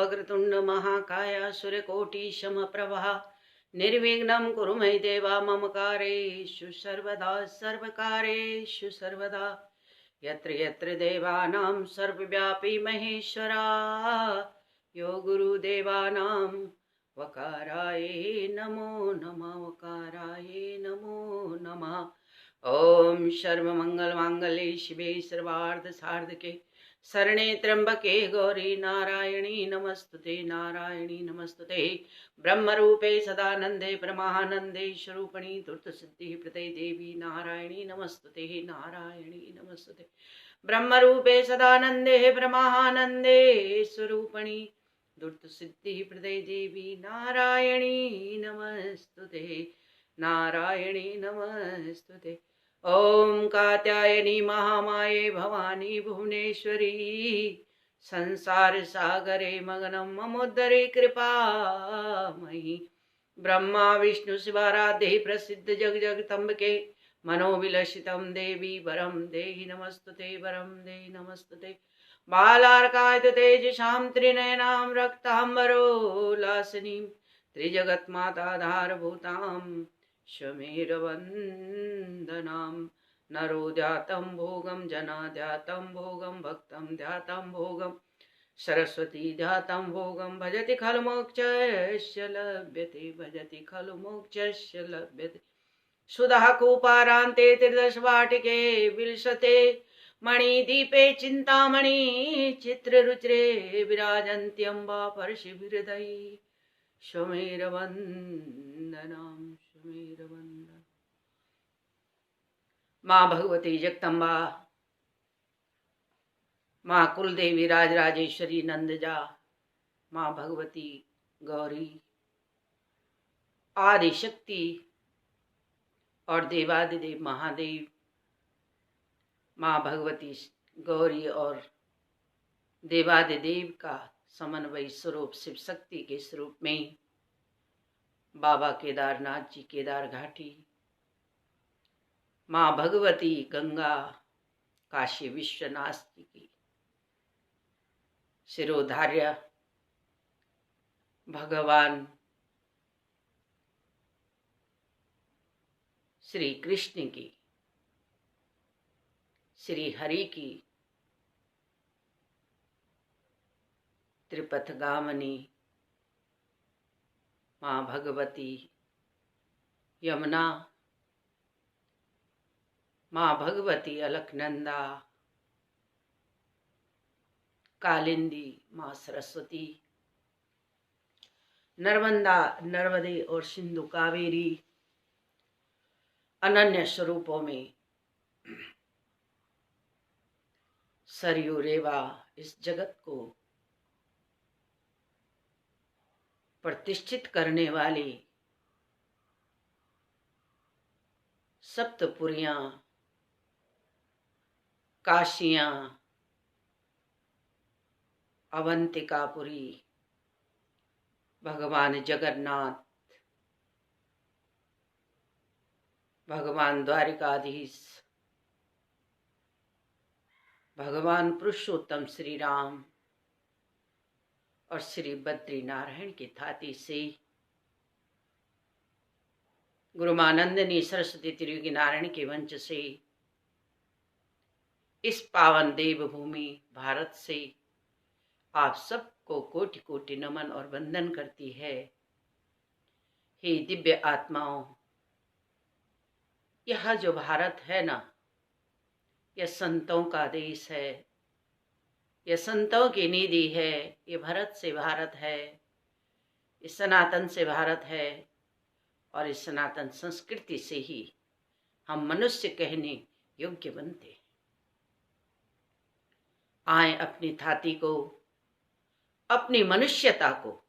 वक्रतुंड महाकाय सूर्यकोटि समप्रभा निर्विघ्नं कुरु मे देव मम कार्येषु सर्वदा सर्वकार्येषु सर्वदा यत्र यत्र देवानां सर्वव्यापी महेश्वरा यो गुरुदेवानां वकाराय नमो नमः वकाराय नमो नमः। ओम सर्वमंगल मांगल्ये शिवे सर्वार्थ साधके शरणे त्र्यंबके गौरी नारायणी नमस्तुते नारायणी नमस्तुते। ब्रह्मरूपे सदानंदे ब्रह्मानंदे स्वरूपिणी धूर्त सिद्धि प्रदे देवी नारायणी नमस्तुते नारायणी नमस्तुते। ब्रह्मरूपे सदानंदे ब्रह्मानंदे स्वरूपिणी धूर्त सिद्धि प्रदे देवी नारायणी नमस्तुते नारायणी नमस्तुते। ओम कात्यायनी महामाये भवानी भुवनेश्वरी संसार सागरे मगनम ममोद्धरे कृपामयी। ब्रह्मा विष्णु शिवाराध्य प्रसिद्ध जग जगदम्बिके मनोविलसितं देवी वरम देहि नमस्तुते वरम देहि नमस्तुते। बालार्कायत तेजसां त्रिनयनां रक्तांबरोल्लासिनीं त्रिजगन्माताधारभूतां स्वमेरवन्दनां। नरो ध्यातं भोगं जना ध्यातं भोगं भक्तं ध्यातं भोगं सरस्वती ध्यातं भोगं भजति खलु मोक्षस्य लभ्यते भजति खलु मोक्षस्य लभ्यते। सुधा कूपारान्ते त्रिदशवाटिके विलसते मणिदीपे चिन्तामणि चित्ररुचिरे विराजन्ति अम्बा परशिवहृदये स्वमेरवन्दनां स्वमेरवन्दनां। माँ भगवती जगदम्बा, माँ कुलदेवी राजराजेश्वरी नंदजा, माँ भगवती गौरी आदि शक्ति और देवादिदेव महादेव, माँ भगवती गौरी और देवादिदेव का समन्वय स्वरूप शिव शक्ति के स्वरूप में बाबा केदारनाथ जी केदार घाटी, माँ भगवती गंगा काशी विश्वनाथ जी की शिरोधार्य, भगवान श्री कृष्ण की, श्री हरि की त्रिपथगामिनी माँ भगवती यमुना, माँ भगवती अलकनंदा, कालिंदी माँ सरस्वती, नर्मदा नर्मदे और सिंधु कावेरी अनन्य स्वरूपों में सरयू रेवा इस जगत को प्रतिष्ठित करने वाली सप्तपुरियां, काशियां, अवंतिकापुरी, भगवान जगन्नाथ, भगवान द्वारिकाधीश, भगवान पुरुषोत्तम श्री राम और श्री बद्री नारायण की थाती से गुरु मानंदनी सरस्वती त्रियुगी नारायण के वंश से इस पावन देव भूमि भारत से आप सबको कोटि कोटि नमन और वंदन करती है। हे दिव्य आत्माओं, यह जो भारत है ना, यह संतों का देश है, यह संतों की निधि है, ये भारत से भारत है, इस सनातन से भारत है और इस सनातन संस्कृति से ही हम मनुष्य कहने योग्य बनते हैं। आए अपनी थाती को, अपनी मनुष्यता को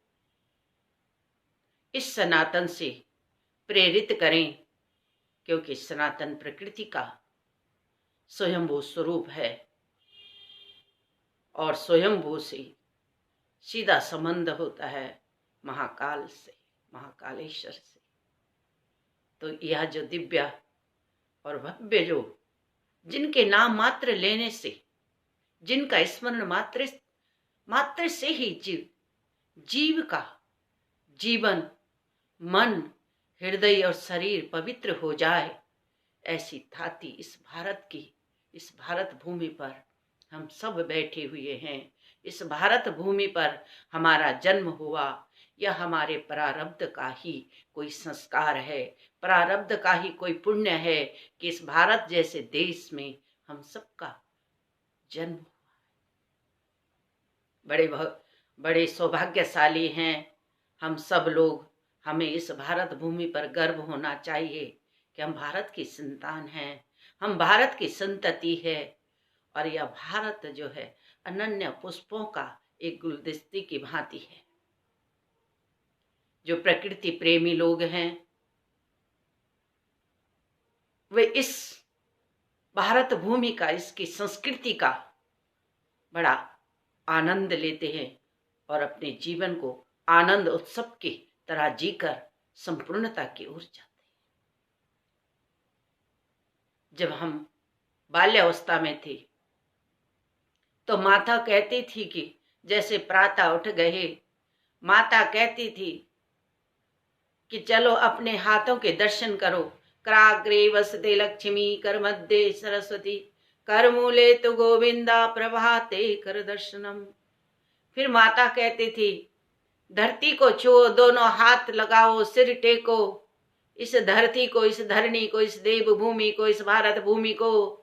इस सनातन से प्रेरित करें, क्योंकि सनातन प्रकृति का स्वयंभू स्वरूप है और स्वयंभू से सीधा संबंध होता है महाकाल से, महाकालेश्वर से। तो यह जो दिव्य और भव्य, जो जिनके नाम मात्र लेने से, जिनका स्मरण मात्र से ही जीव जीव का जीवन, मन, हृदय और शरीर पवित्र हो जाए, ऐसी थाती इस भारत की, इस भारत भूमि पर हम सब बैठे हुए हैं। इस भारत भूमि पर हमारा जन्म हुआ, यह हमारे प्रारब्ध का ही कोई संस्कार है, प्रारब्ध का ही कोई पुण्य है कि इस भारत जैसे देश में हम सबका जन्म हुआ। बड़े सौभाग्यशाली हैं हम सब लोग। हमें इस भारत भूमि पर गर्व होना चाहिए कि हम भारत की संतान हैं, हम भारत की संतति है। और यह भारत जो है अनन्य पुष्पों का एक गुलदस्ते की भांति है। जो प्रकृति प्रेमी लोग हैं वे इस भारत भूमि का, इसकी संस्कृति का बड़ा आनंद लेते हैं और अपने जीवन को आनंद उत्सव की तरह जीकर संपूर्णता की ओर जाते हैं। जब हम बाल्यावस्था में थे तो माता कहती थी कि जैसे प्रातः उठ गए, माता कहती थी कि चलो अपने हाथों के दर्शन करो। कराग्रे वसते लक्ष्मी, कर मध्य सरस्वती, कर मूले तो गोविंदा, प्रभाते कर दर्शनम। फिर माता कहती थी धरती को छुओ, दोनों हाथ लगाओ, सिर टेको, इस धरती को, इस धरणी को, इस देव भूमि को, इस भारत भूमि को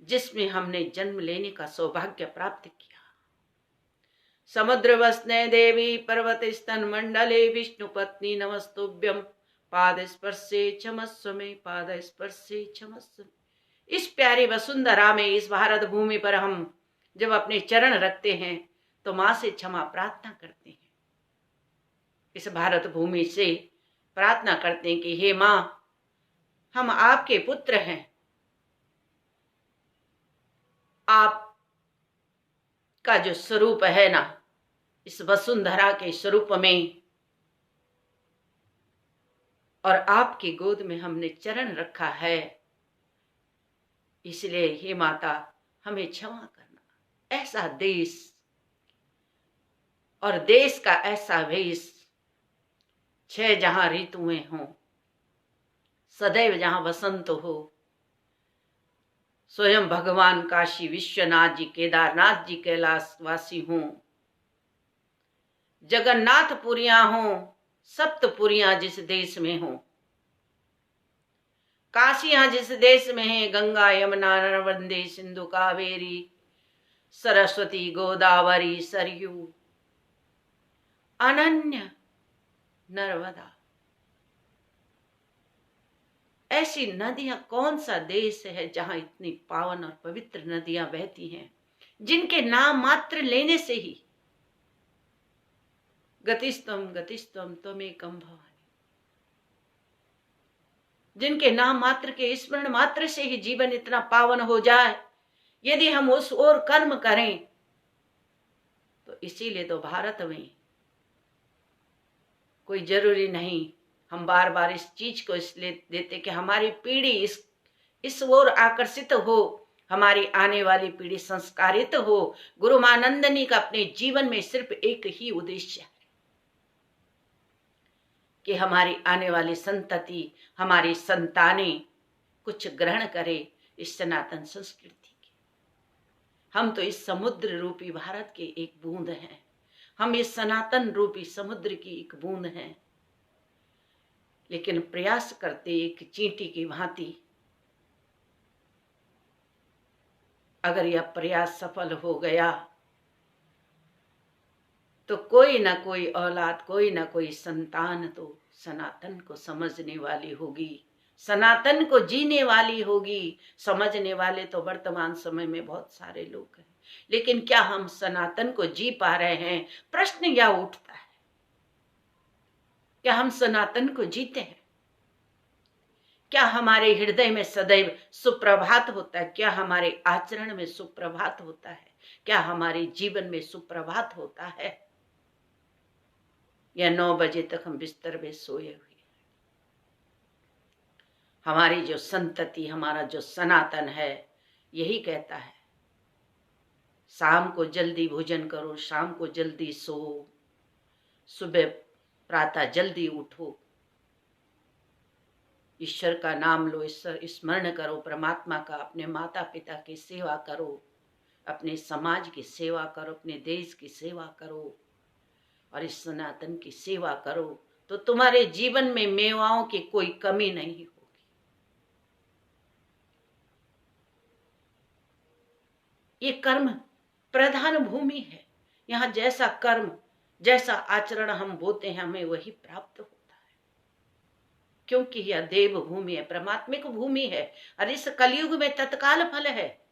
जिसमें हमने जन्म लेने का सौभाग्य प्राप्त किया। समुद्र वसने देवी, पर्वत स्तन मंडले, विष्णु पत्नी नमस्तुभ्यम, पाद स्पर्शे क्षमस्व में, पाद स्पर्शे क्षमस्व में। इस प्यारी वसुंधरा में, इस भारत भूमि पर हम जब अपने चरण रखते हैं तो मां से क्षमा प्रार्थना करते हैं। इस भारत भूमि से प्रार्थना करते हैं कि हे मां, हम आपके पुत्र हैं, आप का जो स्वरूप है ना, इस वसुंधरा के स्वरूप में, और आपकी गोद में हमने चरण रखा है, इसलिए हे माता हमें क्षमा करना। ऐसा देश और देश का ऐसा वेश, 6 जहां ऋतुएं हों, सदैव जहां वसंत हो, स्वयं भगवान काशी विश्वनाथ जी, केदारनाथ जी कैलाशवासी हों, जगन्नाथपुरियां हों, सप्तपुरियां जिस देश में हों, काशियां जिस देश में है, गंगा यमुना नर्मदे सिंधु कावेरी सरस्वती गोदावरी सरयू अनन्य नर्मदा, ऐसी नदियां, कौन सा देश है जहां इतनी पावन और पवित्र नदियां बहती हैं, जिनके नाम मात्र लेने से ही गतिस्तम गतिस्तम त्वमेकं भवानि, जिनके नाम मात्र के स्मरण मात्र से ही जीवन इतना पावन हो जाए, यदि हम उस ओर कर्म करें तो इसीलिए तो भारत में कोई जरूरी नहीं, हम बार बार इस चीज को इसलिए देते कि हमारी पीढ़ी इस ओर आकर्षित हो, हमारी आने वाली पीढ़ी संस्कारित हो। गुरु मानंदनी का अपने जीवन में सिर्फ एक ही उद्देश्य है कि हमारी आने वाली संतति, हमारी संतानें कुछ ग्रहण करे इस सनातन संस्कृति की। हम तो इस समुद्र रूपी भारत के एक बूंद हैं, हम इस सनातन रूपी समुद्र की एक बूंद हैं, लेकिन प्रयास करते एक चींटी की भांति। अगर यह प्रयास सफल हो गया तो कोई ना कोई औलाद, कोई ना कोई संतान तो सनातन को समझने वाली होगी, सनातन को जीने वाली होगी। समझने वाले तो वर्तमान समय में बहुत सारे लोग हैं, लेकिन क्या हम सनातन को जी पा रहे हैं? प्रश्न यह उठता है, क्या हम सनातन को जीते हैं? क्या हमारे हृदय में सदैव सुप्रभात होता है? क्या हमारे आचरण में सुप्रभात होता है? क्या हमारे जीवन में सुप्रभात होता है? या 9 बजे तक हम बिस्तर में सोए हुए? हमारी जो संतति, हमारा जो सनातन है, यही कहता है शाम को जल्दी भोजन करो, शाम को जल्दी सो, सुबह प्रातः जल्दी उठो, ईश्वर का नाम लो, ईश्वर स्मरण करो, परमात्मा का, अपने माता पिता की सेवा करो, अपने समाज की सेवा करो, अपने देश की सेवा करो और इस सनातन की सेवा करो, तो तुम्हारे जीवन में मेवाओं की कोई कमी नहीं होगी। ये कर्म प्रधान भूमि है। यहाँ जैसा कर्म, जैसा आचरण हम बोते हैं, हमें वही प्राप्त होता है, क्योंकि यह देव भूमि है, परमात्मिक भूमि है और इस कलयुग में तत्काल फल है।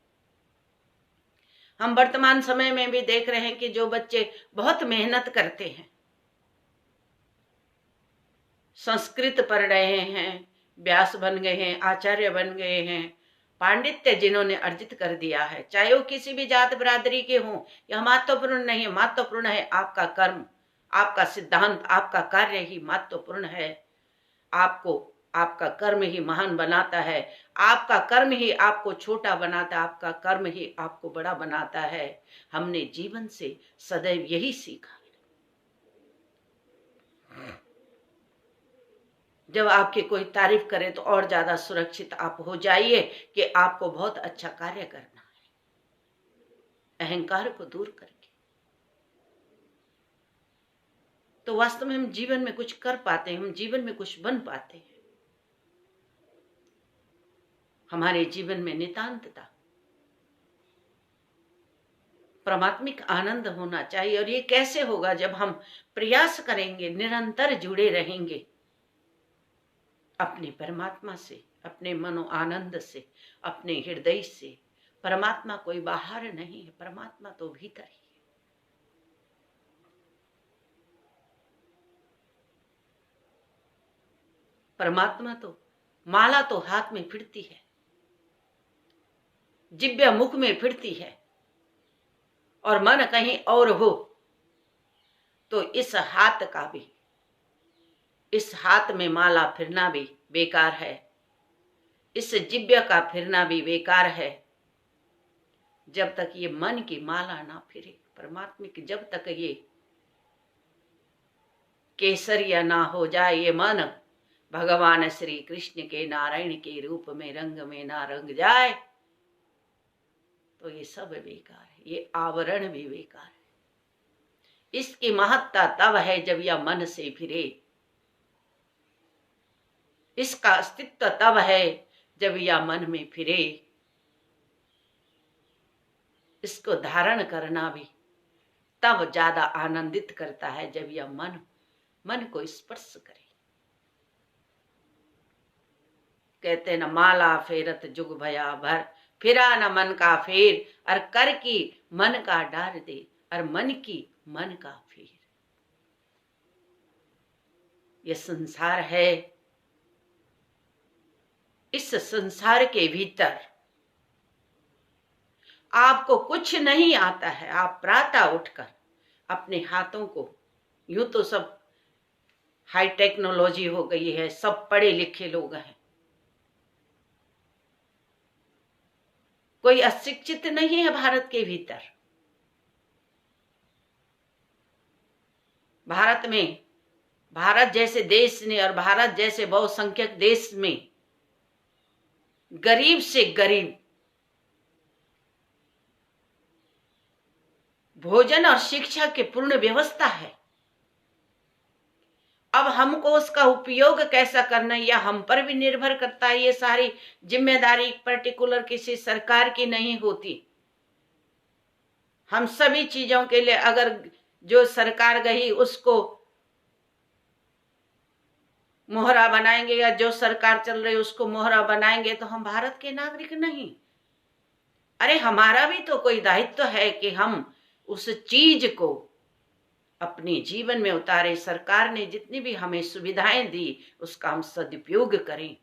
हम वर्तमान समय में भी देख रहे हैं कि जो बच्चे बहुत मेहनत करते हैं, संस्कृत पढ़ रहे हैं, व्यास बन गए हैं, आचार्य बन गए हैं, पांडित्य जिन्होंने अर्जित कर दिया है, चाहे वो किसी भी जात बिरादरी के हों, यह महत्वपूर्ण नहीं है। महत्वपूर्ण है आपका कर्म, आपका सिद्धांत, आपका कार्य ही महत्वपूर्ण है। आपको आपका कर्म ही महान बनाता है, आपका कर्म ही आपको छोटा बनाता है, आपका कर्म ही आपको बड़ा बनाता है। हमने जीवन से सदैव यही सीखा। जब आपकी कोई तारीफ करे तो और ज्यादा सुरक्षित आप हो जाइए कि आपको बहुत अच्छा कार्य करना है, अहंकार को दूर करके। तो वास्तव में हम जीवन में कुछ कर पाते हैं, हम जीवन में कुछ बन पाते हैं। हमारे जीवन में नितांतता, परमात्मिक आनंद होना चाहिए। और ये कैसे होगा? जब हम प्रयास करेंगे, निरंतर जुड़े रहेंगे अपने परमात्मा से, अपने मनो आनंद से, अपने हृदय से। परमात्मा कोई बाहर नहीं है, परमात्मा तो भीतर ही है। परमात्मा तो, माला तो हाथ में फिरती है, जिब्या मुख में फिरती है, और मन कहीं और हो तो इस हाथ का भी, इस हाथ में माला फिरना भी बेकार है, इस जिब्या का फिरना भी बेकार है, जब तक ये मन की माला ना फिरे। परमात्मा की जब तक ये केसरिया ना हो जाए, ये मन भगवान श्री कृष्ण के, नारायण के रूप में, रंग में ना रंग जाए, तो ये सब बेकार है, ये आवरण भी बेकार है। इसकी महत्ता तब है जब यह मन से फिरे, इसका अस्तित्व तब है जब यह मन में फिरे। इसको धारण करना भी तब ज्यादा आनंदित करता है जब यह मन को स्पर्श करे। कहते हैं न, माला फेरत जुग भया भर, फिरा न मन का फेर, और कर की मन का डार दे, और मन की मन का फेर। यह संसार है, इस संसार के भीतर आपको कुछ नहीं आता है। आप प्रातः उठकर अपने हाथों को, यूं तो सब हाई टेक्नोलॉजी हो गई है, सब पढ़े लिखे लोग हैं, कोई अशिक्षित नहीं है भारत के भीतर। भारत में, भारत जैसे देश ने और भारत जैसे बहुसंख्यक देश में गरीब से गरीब भोजन और शिक्षा की पूर्ण व्यवस्था है। अब हमको उसका उपयोग कैसा करना है, यह हम पर भी निर्भर करता है। ये सारी जिम्मेदारी पर्टिकुलर किसी सरकार की नहीं होती। हम सभी चीजों के लिए अगर जो सरकार गई उसको मोहरा बनाएंगे, या जो सरकार चल रही उसको मोहरा बनाएंगे, तो हम भारत के नागरिक नहीं। अरे हमारा भी तो कोई दायित्व है कि हम उस चीज को अपने जीवन में उतारे। सरकार ने जितनी भी हमें सुविधाएं दी उसका हम सदुपयोग करें।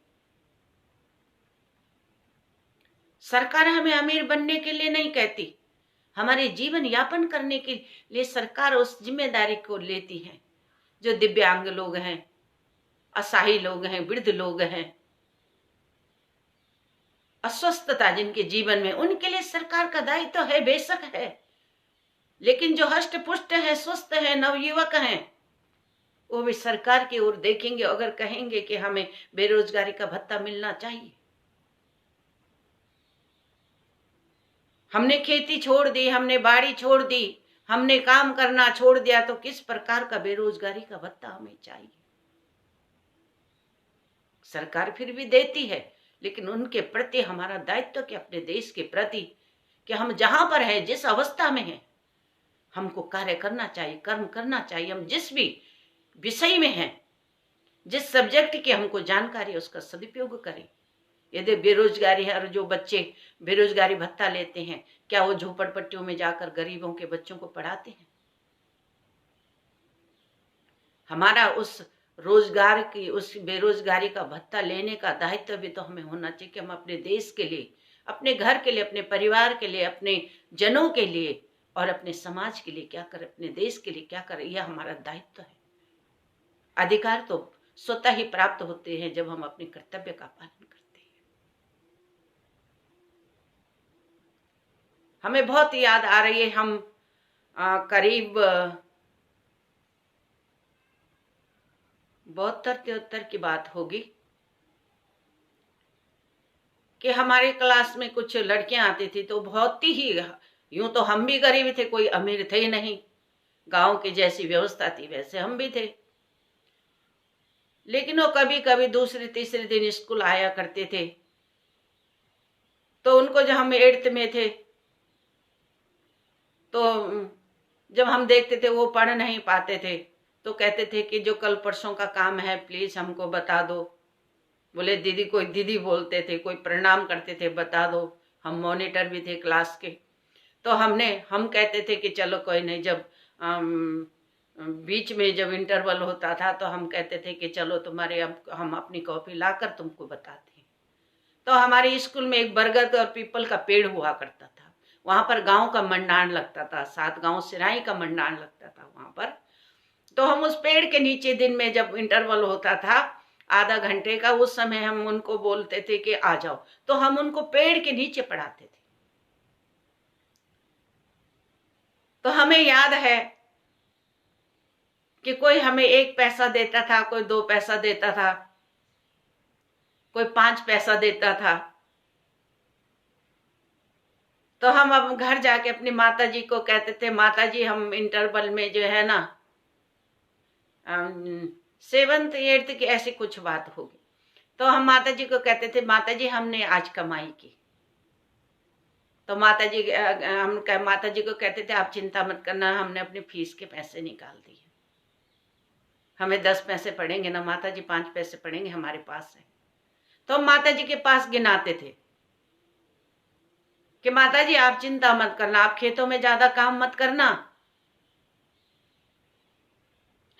सरकार हमें अमीर बनने के लिए नहीं कहती, हमारे जीवन यापन करने के लिए सरकार उस जिम्मेदारी को लेती है। जो दिव्यांग लोग हैं, असहाय लोग हैं, वृद्ध लोग हैं, अस्वस्थता जिनके जीवन में, उनके लिए सरकार का दायित्व है, बेशक है। लेकिन जो हष्ट पुष्ट हैं, स्वस्थ हैं, नवयुवक हैं, वो भी सरकार की ओर देखेंगे अगर कहेंगे कि हमें बेरोजगारी का भत्ता मिलना चाहिए। हमने खेती छोड़ दी, हमने बाड़ी छोड़ दी, हमने काम करना छोड़ दिया, तो किस प्रकार का बेरोजगारी का भत्ता हमें चाहिए। सरकार फिर भी देती है, लेकिन उनके प्रति हमारा दायित्व कि अपने देश के प्रति कि हम जहां पर है, जिस अवस्था में है, हमको कार्य करना चाहिए, कर्म करना चाहिए। हम जिस भी विषय में हैं, जिस सब्जेक्ट की हमको जानकारी है, उसका सदुपयोग करें। यदि बेरोजगारी है और जो बच्चे बेरोजगारी भत्ता लेते हैं, क्या वो झोपड़पट्टियों में जाकर गरीबों के बच्चों को पढ़ाते हैं? हमारा उस रोजगार की, उस बेरोजगारी का भत्ता लेने का दायित्व भी तो हमें होना चाहिए कि हम अपने देश के लिए, अपने घर के लिए, अपने परिवार के लिए, अपने जनों के लिए और अपने समाज के लिए क्या करें, अपने देश के लिए क्या करें। यह हमारा दायित्व है। अधिकार तो स्वतः ही प्राप्त होते हैं जब हम अपने कर्तव्य का पालन करते हैं। हमें बहुत याद आ रही है, हम करीब 72-73 की बात होगी कि हमारे क्लास में कुछ लड़कियां आती थी, तो बहुत ही, यूं तो हम भी गरीब थे, कोई अमीर थे ही नहीं, गांव की जैसी व्यवस्था थी वैसे हम भी थे, लेकिन वो कभी कभी दूसरे तीसरे दिन स्कूल आया करते थे। तो उनको, जब हम 8th में थे, तो जब हम देखते थे वो पढ़ नहीं पाते थे, तो कहते थे कि जो कल परसों का काम है प्लीज हमको बता दो। बोले दीदी, कोई दीदी बोलते थे, कोई प्रणाम करते थे, बता दो। हम मॉनिटर भी थे क्लास के, तो हम कहते थे कि चलो कोई नहीं। जब बीच में जब इंटरवल होता था, तो हम कहते थे कि चलो तुम्हारे, अब हम अपनी कॉपी लाकर तुमको बताते हैं। तो हमारे स्कूल में एक बरगद और पीपल का पेड़ हुआ करता था। वहां पर गांव का मंडान लगता था, 7 गांव सिराई का मंडान लगता था वहां पर। तो हम उस पेड़ के नीचे दिन में जब इंटरवल होता था आधा घंटे का, उस समय हम उनको बोलते थे कि आ जाओ, तो हम उनको पेड़ के नीचे पढ़ाते थे। तो हमें याद है कि कोई हमें 1 पैसा देता था, कोई 2 पैसा देता था, कोई 5 पैसा देता था। तो हम अब घर जाके अपनी माता जी को कहते थे, माता जी हम इंटरवल में जो है ना 7th 8th की ऐसी कुछ बात होगी, तो हम माता जी को कहते थे, माता जी हमने आज कमाई की। तो माता जी को कहते थे, आप चिंता मत करना, हमने अपनी फीस के पैसे निकाल दिए। हमें 10 पैसे पड़ेंगे ना माता जी, 5 पैसे पड़ेंगे, हमारे पास है। तो हम माता जी के पास गिनाते थे कि माता जी आप चिंता मत करना, आप खेतों में ज्यादा काम मत करना,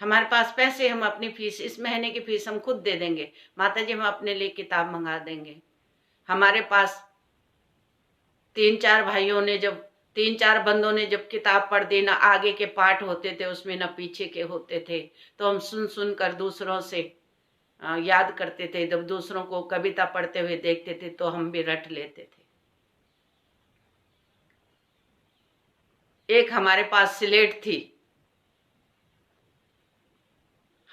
हमारे पास पैसे, हम अपनी फीस, इस महीने की फीस हम खुद दे देंगे। माता जी हम अपने लिए किताब मंगा देंगे। हमारे पास 3-4 भाइयों ने, जब 3-4 बंदों ने जब किताब पढ़ दी, ना आगे के पाठ होते थे उसमें, ना पीछे के होते थे, तो हम सुन सुन कर दूसरों से याद करते थे। जब दूसरों को कविता पढ़ते हुए देखते थे तो हम भी रट लेते थे। एक हमारे पास स्लेट थी,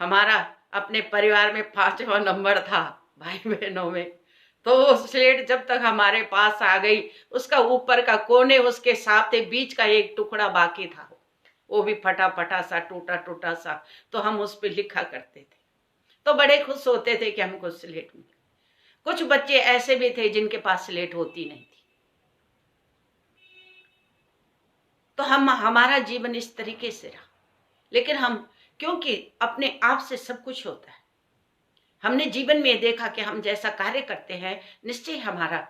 हमारा अपने परिवार में 5वां नंबर था भाई बहनों में। तो वो स्लेट जब तक हमारे पास आ गई, उसका ऊपर का कोने उसके साथ थे, बीच का एक टुकड़ा बाकी था, वो भी फटा फटा सा, टूटा टूटा सा, तो हम उस पर लिखा करते थे। तो बड़े खुश होते थे कि हमको स्लेट मिली। कुछ बच्चे ऐसे भी थे जिनके पास स्लेट होती नहीं थी। तो हमारा जीवन इस तरीके से रहा। लेकिन हम, क्योंकि अपने आप से सब कुछ होता है, हमने जीवन में देखा कि हम जैसा कार्य करते हैं, निश्चय हमारा,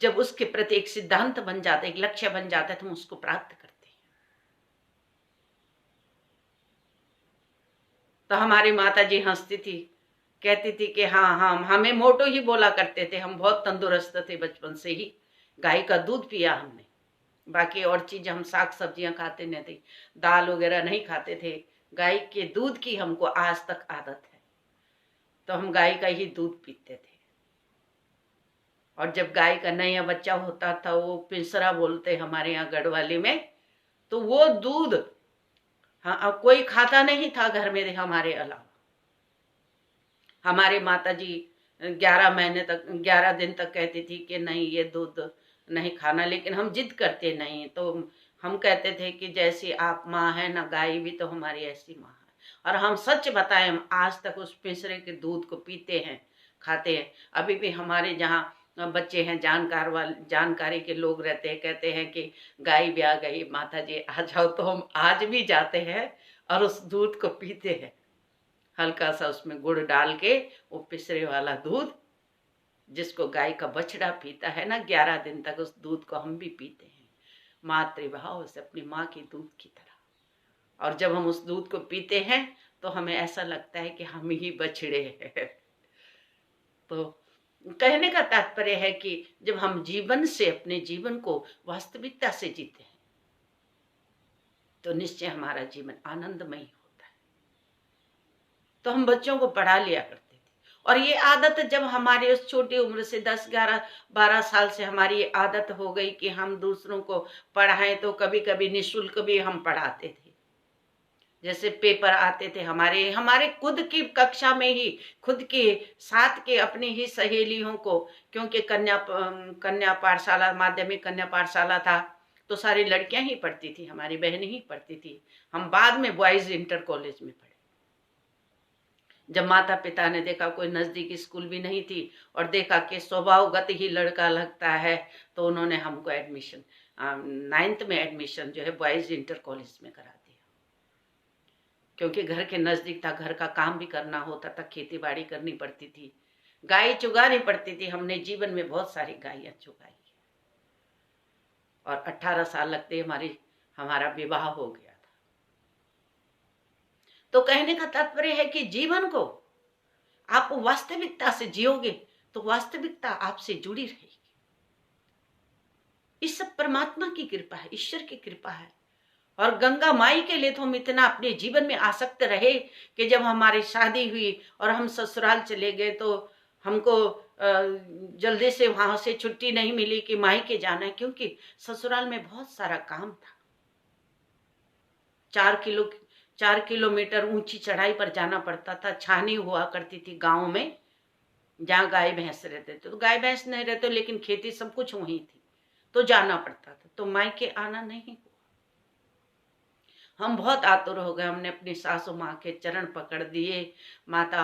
जब उसके प्रति एक सिद्धांत बन जाता है, एक लक्ष्य बन जाता है, तो हम उसको प्राप्त करते हैं। तो हमारी माता जी हंसती थी, कहती थी कि हाँ हाँ, हमें मोटो ही बोला करते थे, हम बहुत तंदुरुस्त थे बचपन से ही, गाय का दूध पिया हमने, बाकी और चीज हम साग सब्जियां खाते नहीं थे, दाल वगैरह नहीं खाते थे, गाय के दूध की हमको आज तक आदत है, तो हम गाय का ही दूध पीते थे। और जब गाय का नया बच्चा होता था, वो पिंसरा बोलते हमारे यहाँ गढ़वाली में, तो वो दूध हाँ, अब कोई खाता नहीं था घर में हमारे अलावा। हमारे माता जी 11 महीने तक, 11 दिन तक कहती थी कि नहीं ये दूध नहीं खाना, लेकिन हम जिद करते नहीं। तो हम कहते थे कि जैसी आप माँ है ना, गाय भी तो हमारी ऐसी माँ है। और हम सच बताएं, हम आज तक उस पिसरे के दूध को पीते हैं, खाते हैं। अभी भी हमारे जहाँ बच्चे हैं, जानकारी के लोग रहते हैं, कहते हैं कि गाय भी आ गई, माता जी आ जाओ, तो हम आज भी जाते हैं और उस दूध को पीते हैं। हल्का सा उसमें गुड़ डाल के, वो पिसरे वाला दूध जिसको गाय का बछड़ा पीता है ना 11 दिन तक, उस दूध को हम भी पीते हैं मातृभाव से, अपनी माँ की दूध की तरह। और जब हम उस दूध को पीते हैं तो हमें ऐसा लगता है कि हम ही बछड़े हैं। तो कहने का तात्पर्य है कि जब हम जीवन से, अपने जीवन को वास्तविकता से जीते हैं तो निश्चय हमारा जीवन आनंदमय होता है। तो हम बच्चों को पढ़ा लिया करते थे, और ये आदत जब हमारे उस छोटी उम्र से 10, 11, 12 साल से हमारी ये आदत हो गई कि हम दूसरों को पढ़ाएं, तो कभी कभी निःशुल्क भी हम पढ़ाते थे। जैसे पेपर आते थे हमारे खुद की कक्षा में ही, खुद के साथ के अपनी ही सहेलियों को, क्योंकि कन्या पाठशाला, माध्यमिक कन्या पाठशाला था, तो सारी लड़कियां ही पढ़ती थी, हमारी बहनें ही पढ़ती थी। हम बाद में बॉयज इंटर कॉलेज में पढ़े। जब माता पिता ने देखा कोई नजदीकी स्कूल भी नहीं थी, और देखा कि स्वभावगत ही लड़का लगता है, तो उन्होंने हमको एडमिशन 9th में एडमिशन जो है बॉयज इंटर कॉलेज में करा दिया। क्योंकि घर के नजदीक था, घर का काम भी करना होता था, खेती बाड़ी करनी पड़ती थी, गाय चुगानी पड़ती थी। हमने जीवन में बहुत सारी गायें चुगाई, और 18 साल लगते हमारा विवाह हो गया था। तो कहने का तात्पर्य है कि जीवन को आप वास्तविकता से जियोगे तो वास्तविकता आपसे जुड़ी रहेगी। इस सब परमात्मा की कृपा है, ईश्वर की कृपा है। और गंगा माई के लिए तो हम इतना अपने जीवन में आसक्त रहे कि जब हमारी शादी हुई और हम ससुराल चले गए, तो हमको जल्दी से वहां से छुट्टी नहीं मिली कि मायके जाना है, क्योंकि ससुराल में बहुत सारा काम था। 4 किलोमीटर ऊंची चढ़ाई पर जाना पड़ता था। छानी हुआ करती थी गांव में, जहाँ गाय भैंस रहते थे। तो गाय भैंस नहीं रहते, लेकिन खेती सब कुछ वहीं थी, तो जाना पड़ता था। तो मायके आना नहीं हुआ। हम बहुत आतुर हो गए, हमने अपनी सासू माँ के चरण पकड़ दिए, माता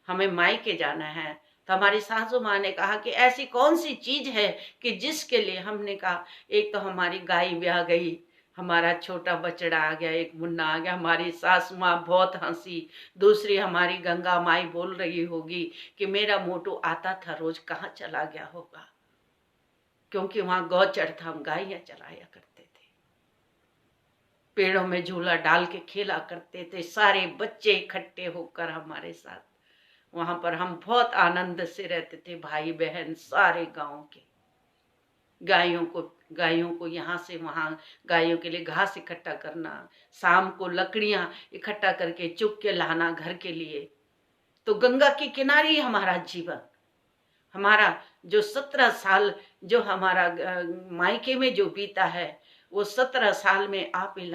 हमें मायके जाना है। तो हमारी सासू माँ ने कहा कि ऐसी कौन सी चीज है कि जिसके लिए। हमने कहा एक तो हमारी गाय भी आ गई, हमारा छोटा बछड़ा आ गया, एक मुन्ना आ गया। हमारी सासू माँ बहुत हंसी। दूसरी हमारी गंगा माई बोल रही होगी कि मेरा मोटू आता था रोज, कहाँ चला गया होगा, क्योंकि वहां गौचर था, हम गायें चलाया करते थे, पेड़ों में झूला डाल के खेला करते थे, सारे बच्चे इकट्ठे होकर हमारे साथ। वहां पर हम बहुत आनंद से रहते थे, भाई बहन सारे गांव के। गायों को यहाँ से वहां, गायों के लिए घास इकट्ठा करना, शाम को लकड़ियां इकट्ठा करके चुग के लाना घर के लिए। तो गंगा के किनारे ही हमारा जीवन, हमारा जो 17 साल जो हमारा मायके में जो बीता है, वो 17 साल में आप ही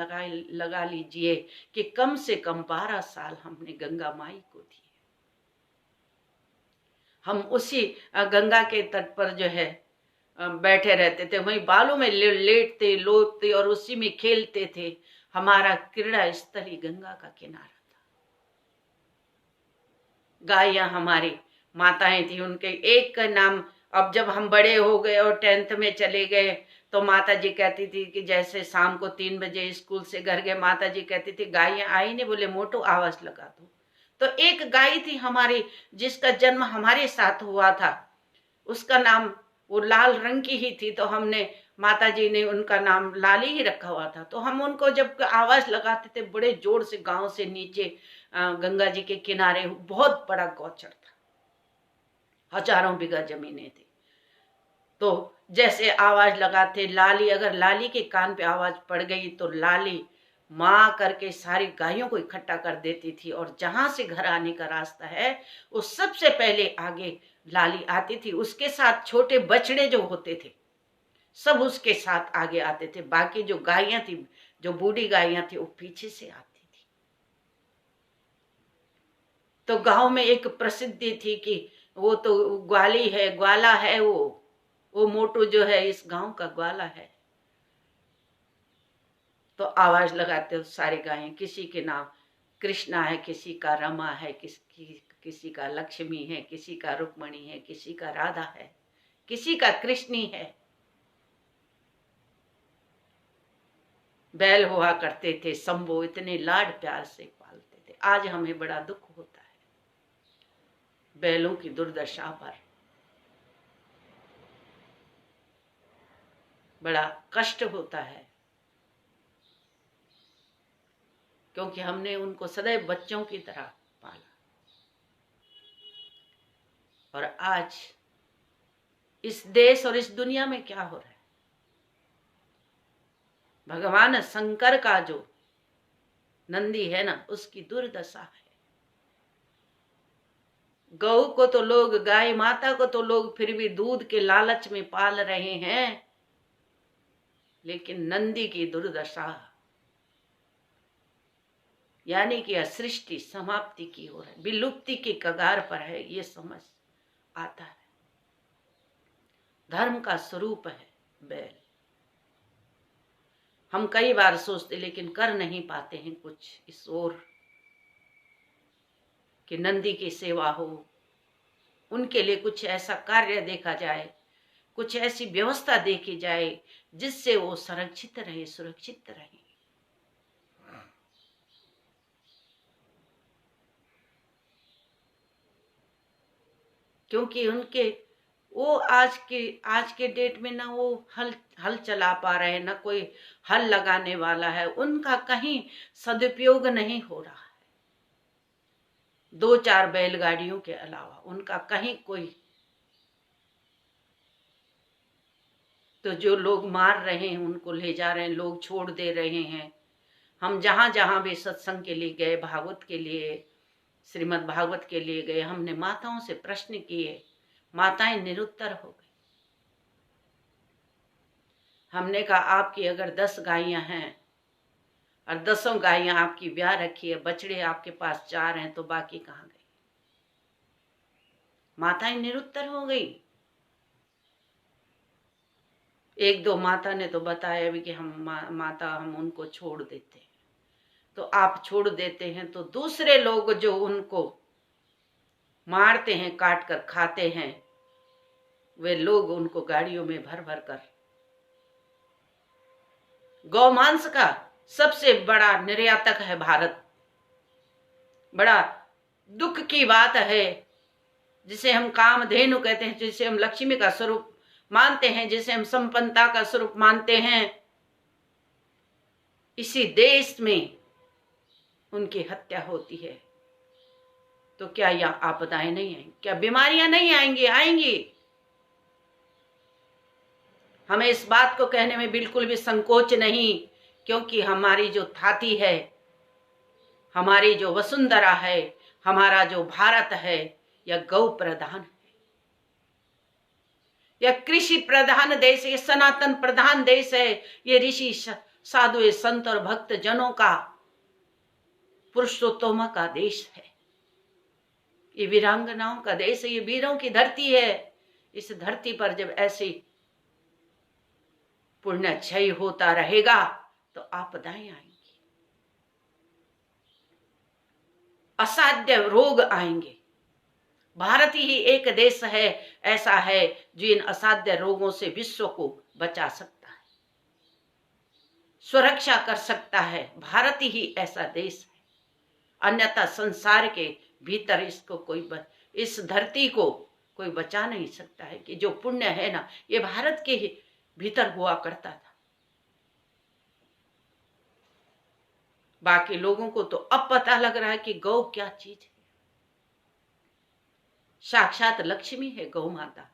लगा लीजिए कि कम से कम 12 साल हमने गंगा माई को दिए। हम उसी गंगा के तट पर जो है बैठे रहते थे, वहीं बालों में लेटते लोटते और उसी में खेलते थे। हमारा क्रीड़ा स्थल ही गंगा का किनारा था। गायें हमारी माताएं थी, उनके एक का नाम। अब जब हम बड़े हो गए और 10th में चले गए, तो माता जी कहती थी कि जैसे शाम को 3 बजे स्कूल से घर गए, माता जी कहती थी गायें आई नहीं, बोले मोटू आवाज लगा दो। तो एक गाय थी हमारी, जिसका जन्म हमारे साथ हुआ था, उसका नाम वो लाल रंग की ही थी। तो हमने, माता जी ने उनका नाम लाली ही रखा हुआ था। तो हम उनको जब आवाज लगाते थे बड़े जोर से, गांव से नीचे गंगा जी के किनारे बहुत बड़ा गौचर था, हजारों बीघा जमीनें थी। तो जैसे आवाज लगाते लाली, अगर लाली के कान पे आवाज पड़ गई तो लाली माँ करके सारी गायों को इकट्ठा कर देती थी, और जहां से घर आने का रास्ता है वो सबसे पहले आगे लाली आती थी। उसके साथ छोटे बछड़े जो होते थे सब उसके साथ आगे आते थे। बाकी जो गायें थी जो बूढ़ी गायें थी वो पीछे से आती थी। तो गांव में एक प्रसिद्धि थी कि वो तो ग्वाली है, ग्वाला है, वो मोटू जो है इस गांव का ग्वाला है। तो आवाज लगाते हो सारी गायें, किसी के नाम कृष्णा है, किसी का रमा है, किसी का लक्ष्मी है, किसी का रुक्मणी है, किसी का राधा है, किसी का कृष्णी है। बैल हुआ करते थे शंभू, इतने लाड प्यार से पालते थे। आज हमें बड़ा दुख होता है बैलों की दुर्दशा पर, बड़ा कष्ट होता है, क्योंकि हमने उनको सदैव बच्चों की तरह पाला। और आज इस देश और इस दुनिया में क्या हो रहा है, भगवान शंकर का जो नंदी है ना, उसकी दुर्दशा है। गौ को तो लोग, गाय माता को तो लोग फिर भी दूध के लालच में पाल रहे हैं, लेकिन नंदी की दुर्दशा, यानी कि सृष्टि समाप्ति की ओर है, विलुप्ति की कगार पर है, ये समझ आता है। धर्म का स्वरूप है बैल। हम कई बार सोचते लेकिन कर नहीं पाते हैं कुछ इस ओर कि नंदी की सेवा हो, उनके लिए कुछ ऐसा कार्य देखा जाए, कुछ ऐसी व्यवस्था देखी जाए जिससे वो संरक्षित रहे, सुरक्षित रहे। क्योंकि उनके वो आज के डेट में ना वो हल चला पा रहे हैं, ना कोई हल लगाने वाला है, उनका कहीं सदुपयोग नहीं हो रहा है। 2-4 बैलगाड़ियों के अलावा उनका कहीं कोई, तो जो लोग मार रहे हैं उनको ले जा रहे हैं, लोग छोड़ दे रहे हैं। हम जहां जहां भी सत्संग के लिए गए, भागवत के लिए, श्रीमद् भागवत के लिए गए, हमने माताओं से प्रश्न किए, माताएं निरुत्तर हो गई। हमने कहा आपकी अगर 10 गायें हैं और 10 गायें आपकी ब्याह रखी है, बछड़े आपके पास 4 हैं, तो बाकी कहाँ गई? माताएं निरुत्तर हो गई। 1-2 माता ने तो बताया भी कि हम उनको छोड़ देते हैं। तो आप छोड़ देते हैं तो दूसरे लोग जो उनको मारते हैं, काट कर खाते हैं, वे लोग उनको गाड़ियों में भर भर कर, गौमांस का सबसे बड़ा निर्यातक है भारत। बड़ा दुख की बात है, जिसे हम कामधेनु कहते हैं, जिसे हम लक्ष्मी का स्वरूप मानते हैं, जिसे हम संपन्नता का स्वरूप मानते हैं, इसी देश में उनकी हत्या होती है। तो क्या यह आपदाएं नहीं आएंगी? क्या बीमारियां नहीं आएंगी? आएंगी। हमें इस बात को कहने में बिल्कुल भी संकोच नहीं, क्योंकि हमारी जो थाती है, हमारी जो वसुंधरा है, हमारा जो भारत है, यह गौ प्रधान है, यह कृषि प्रधान देश, ये सनातन प्रधान देश है। ये ऋषि साधु संत और भक्त जनों का, पुरुषोत्तम का देश है। ये वीरांगनाओं का देश है, ये वीरों की धरती है। इस धरती पर जब ऐसी पुण्य क्षय होता रहेगा तो आपदाएं आएंगी, असाध्य रोग आएंगे। भारत ही एक देश है ऐसा है जो इन असाध्य रोगों से विश्व को बचा सकता है, सुरक्षा कर सकता है। भारत ही ऐसा देश है, अन्यथा संसार के भीतर इसको कोई इस धरती को कोई बचा नहीं सकता है। कि जो पुण्य है ना, ये भारत के ही भीतर हुआ करता था। बाकी लोगों को तो अब पता लग रहा है कि गौ क्या चीज है। साक्षात लक्ष्मी है गौ माता,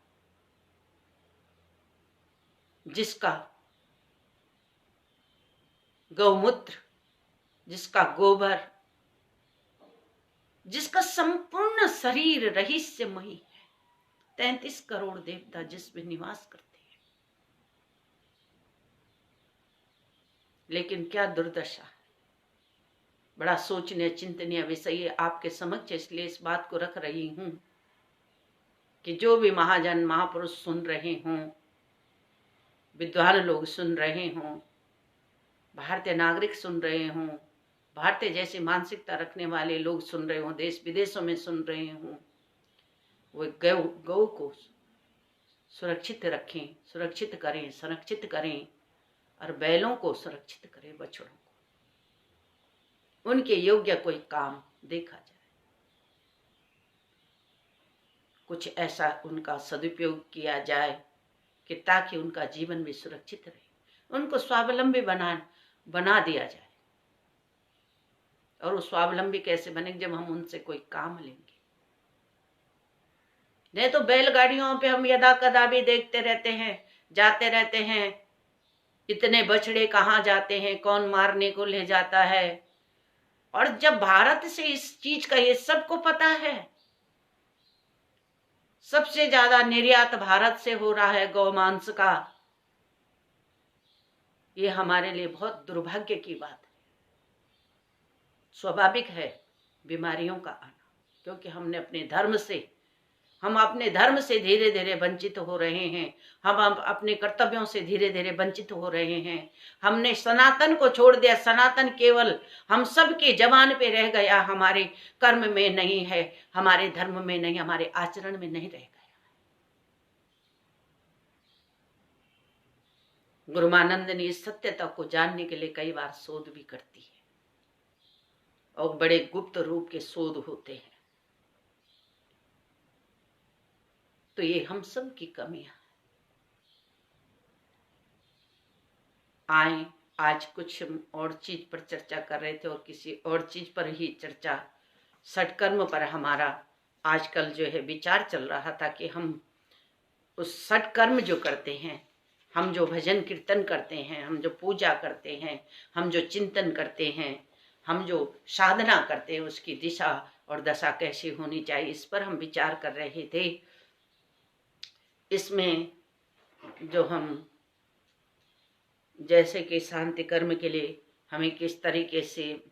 जिसका गौमूत्र, जिसका गोबर, जिसका संपूर्ण शरीर रहस्यमयी है। 33 करोड़ देवता जिसमें निवास करते हैं। लेकिन क्या दुर्दशा। बड़ा सोचनीय चिंतनीय विषय आपके समक्ष, इसलिए इस बात को रख रही हूं कि जो भी महाजन महापुरुष सुन रहे हों, विद्वान लोग सुन रहे हों, भारतीय नागरिक सुन रहे हों, भारतीय जैसी मानसिकता रखने वाले लोग सुन रहे हों, देश विदेशों में सुन रहे हों, वो गौ को सुरक्षित रखें, सुरक्षित करें, संरक्षित करें, और बैलों को सुरक्षित करें, बछड़ों को, उनके योग्य कोई काम देखा जाए, कुछ ऐसा उनका सदुपयोग किया जाए कि ताकि उनका जीवन भी सुरक्षित रहे, उनको स्वावलंबी बना दिया जाए। और वो स्वावलंबी कैसे बनेंगे? जब हम उनसे कोई काम लेंगे। नहीं तो बैलगाड़ियों पे हम यदा कदा भी देखते रहते हैं, जाते रहते हैं, इतने बछड़े कहाँ जाते हैं, कौन मारने को ले जाता है। और जब भारत से इस चीज का ये सबको पता है, सबसे ज्यादा निर्यात भारत से हो रहा है गौमांस का, ये हमारे लिए बहुत दुर्भाग्य की बात है। स्वाभाविक है बीमारियों का आना, क्योंकि हम अपने धर्म से धीरे धीरे वंचित हो रहे हैं, हम अपने कर्तव्यों से धीरे धीरे वंचित हो रहे हैं। हमने सनातन को छोड़ दिया। सनातन केवल हम सब के जबान पे रह गया, हमारे कर्म में नहीं है, हमारे धर्म में नहीं, हमारे आचरण में नहीं रह गया। गुरु मानंद ने इस सत्यता को जानने के लिए कई बार शोध भी करती है, और बड़े गुप्त रूप के शोध होते हैं। तो ये हम सब की कमियां हैं। आए आज कुछ और चीज पर चर्चा कर रहे थे, और किसी और चीज पर ही चर्चा, षटकर्म पर हमारा आजकल जो है विचार चल रहा था कि हम उस षटकर्म जो करते हैं, हम जो भजन कीर्तन करते हैं, हम जो पूजा करते हैं, हम जो चिंतन करते हैं, हम जो साधना करते हैं, उसकी दिशा और दशा कैसी होनी चाहिए, इस पर हम विचार कर रहे थे। इसमें जो हम जैसे कि शांति कर्म के लिए हमें किस तरीके से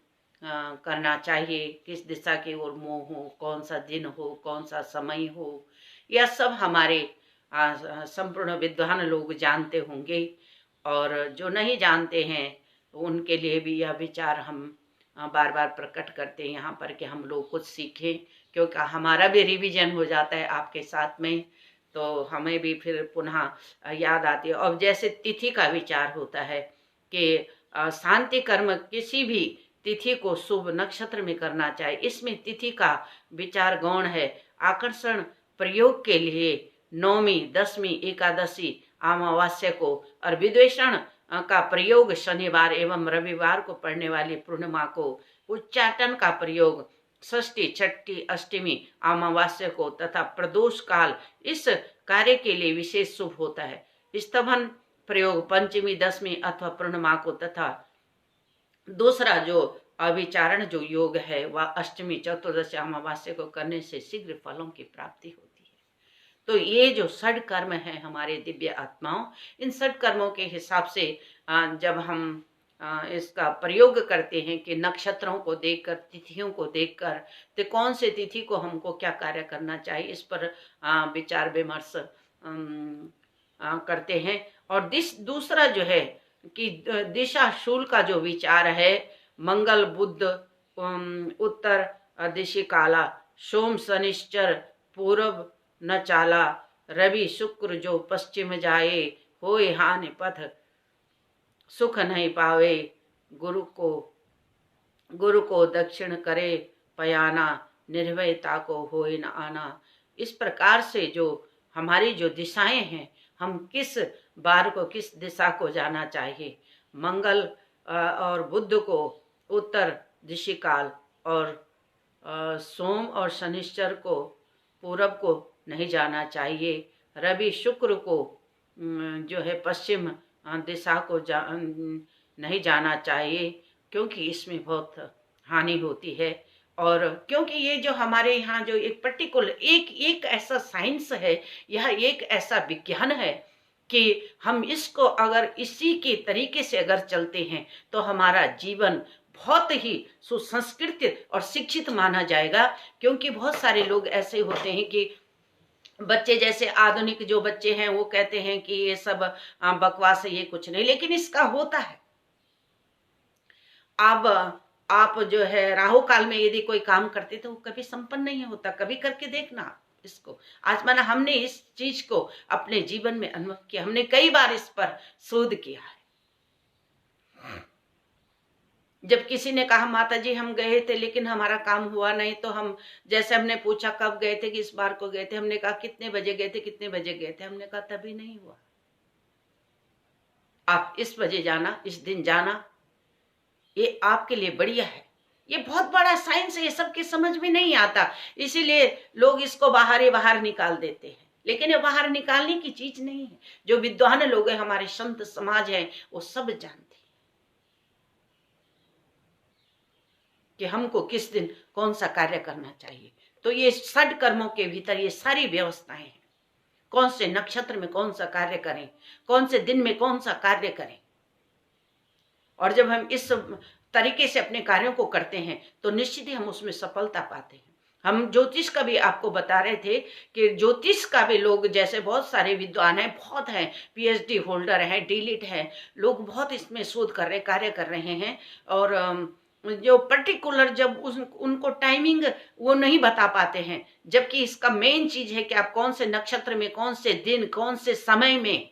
करना चाहिए, किस दिशा की ओर मोह हो, कौन सा दिन हो, कौन सा समय हो, यह सब हमारे संपूर्ण विद्वान लोग जानते होंगे। और जो नहीं जानते हैं उनके लिए भी यह विचार हम बार बार प्रकट करते हैं यहाँ पर कि हम लोग कुछ सीखें, क्योंकि हमारा भी रिवीजन हो जाता है आपके साथ में, तो हमें भी फिर पुनः याद आती है। और जैसे तिथि का विचार होता है कि शांति कर्म किसी भी तिथि को शुभ नक्षत्र में करना चाहिए, इसमें तिथि का विचार गौण है। आकर्षण प्रयोग के लिए नौमी, दसवीं, एकादशी, अमावास्या को, और विद्वेषण का प्रयोग शनिवार एवं रविवार को पड़ने वाली पूर्णिमा को, उच्चाटन का प्रयोग षष्ठी, छठी, अष्टमी, अमावास्या को, तथा प्रदोष काल इस कार्य के लिए विशेष शुभ होता है। स्तवन प्रयोग पंचमी, दसवीं अथवा पूर्णिमा को, तथा दूसरा जो अभिचारण जो योग है वह अष्टमी, चतुर्दशी, अमावास्या को करने से शीघ्र फलों की प्राप्ति होती है। तो ये जो षड कर्म है हमारे दिव्य आत्माओं, इन षड कर्मों के हिसाब से जब हम इसका प्रयोग करते हैं कि नक्षत्रों को देखकर, तिथियों को देखकर, तो कौन से तिथि को हमको क्या कार्य करना चाहिए, इस पर विचार विमर्श करते हैं। और दूसरा जो है कि दिशा शूल का जो विचार है, मंगल बुध उत्तर दिशि काला, सोम शनिश्चर पूर्व न चाला, रवि शुक्र जो पश्चिम जाए, होए हानि पथ सुख नहीं पावे, गुरु को दक्षिण करे पयाना, निर्भयता को होए न आना। इस प्रकार से जो हमारी जो दिशाएं हैं, हम किस बार को, किस दिशा को जाना चाहिए। मंगल और बुध को उत्तर दिशि काल, और सोम और शनिश्चर को पूरब को नहीं जाना चाहिए। रवि शुक्र को जो है पश्चिम दिशा को नहीं जाना चाहिए, क्योंकि इसमें बहुत हानि होती है। और क्योंकि ये जो हमारे यहाँ जो एक पर्टिकुलर एक ऐसा साइंस है, यह एक ऐसा विज्ञान है कि हम इसको अगर इसी के तरीके से अगर चलते हैं तो हमारा जीवन बहुत ही सुसंस्कृत और शिक्षित माना जाएगा। क्योंकि बहुत सारे लोग ऐसे होते हैं कि बच्चे, जैसे आधुनिक जो बच्चे हैं वो कहते हैं कि ये सब बकवास है, ये कुछ नहीं, लेकिन इसका होता है। अब आप जो है राहु काल में यदि कोई काम करते तो वो कभी संपन्न नहीं होता। कभी करके देखना इसको। आज माना हमने इस चीज को अपने जीवन में अनुभव किया, हमने कई बार इस पर शोध किया है। जब किसी ने कहा माता जी हम गए थे लेकिन हमारा काम हुआ नहीं, तो हम जैसे हमने पूछा कब गए थे कि इस बार को गए थे, हमने कहा कितने बजे गए थे, कितने बजे गए थे, हमने कहा तभी नहीं हुआ। आप इस बजे जाना, इस दिन जाना, ये आपके लिए बढ़िया है। ये बहुत बड़ा साइंस है, ये सबके समझ में नहीं आता, इसीलिए लोग इसको बाहर निकाल देते हैं। लेकिन ये बाहर निकालने की चीज नहीं है। जो विद्वान लोग हैं, हमारे संत समाज हैं, वो सब जानते हैं कि हमको किस दिन कौन सा कार्य करना चाहिए। तो ये षड कर्मों के भीतर ये सारी व्यवस्थाएं हैं। कौन से नक्षत्र में कौन सा कार्य करें, कौन से दिन में कौन सा कार्य करें। और जब हम इस तरीके से अपने कार्यों को करते हैं तो निश्चित ही हम उसमें सफलता पाते हैं। हम ज्योतिष का भी आपको बता रहे थे कि ज्योतिष का भी लोग, जैसे बहुत सारे विद्वान हैं, बहुत हैं, पीएचडी होल्डर हैं, डीलिट हैं, लोग बहुत इसमें शोध कर रहे, कार्य कर रहे हैं। और जो पर्टिकुलर जब उनको टाइमिंग वो नहीं बता पाते हैं, जबकि इसका मेन चीज है कि आप कौन से नक्षत्र में, कौन से दिन, कौन से समय में,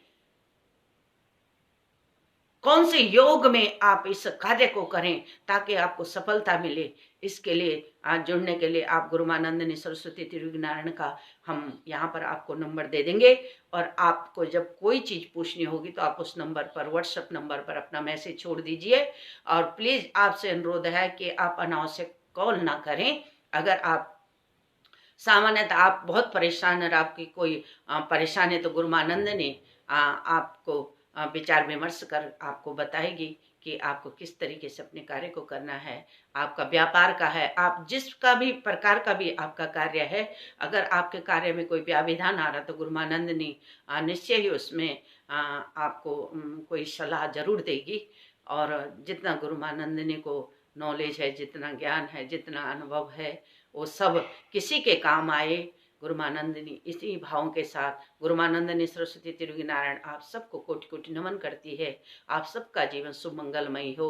कौन से योग में आप इस कार्य को करें ताकि आपको सफलता मिले। इसके लिए आज जुड़ने के लिए आप गुरुमानंदिनी सरस्वती तिरुविज्ञानारायण का हम यहाँ पर आपको नंबर दे देंगे। और आपको जब कोई चीज पूछनी होगी तो आप उस नंबर पर, व्हाट्सएप नंबर पर अपना मैसेज छोड़ दीजिए। और प्लीज आपसे अनुरोध है कि आप अनावश्यक कॉल ना करें। अगर आप सामान्यतः आप बहुत परेशान और आपकी कोई परेशानी है तो गुरुमानंदिनी आपको विचार विमर्श कर आपको बताएगी कि आपको किस तरीके से अपने कार्य को करना है। आपका व्यापार का है, आप जिसका भी प्रकार का भी आपका कार्य है, अगर आपके कार्य में कोई व्याविधान आ रहा तो गुरुमानंदिनी निश्चय ही उसमें आपको कोई सलाह जरूर देगी। और जितना गुरुमानंदिनी को नॉलेज है, जितना ज्ञान है, जितना अनुभव है, वो सब किसी के काम आए। गुरुमानंदिनी इसी भावों के साथ गुरुमानंदिनी सरस्वती तिरुविज्ञानारायण आप सबको कोटि कोटि नमन करती है। आप सबका जीवन सुमंगलमय हो।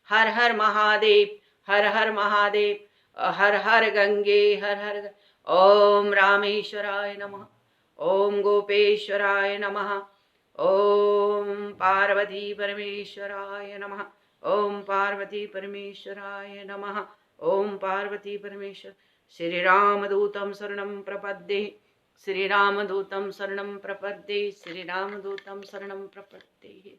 हर हर महादेव, हर हर महादेव, हर हर गंगे, हर हर। ओम रामेश्वराय नमः, ओम गोपेश्वराय नमः, ओम पार्वती परमेश्वराय नमः, ओम पार्वती परमेश्वराय नमः, ओम पार्वती परमेश्वर। श्रीरामदूतं शरणं प्रपद्ये, श्रीरामदूतं शरणं प्रपद्ये, श्रीरामदूतं शरणं प्रपद्ये।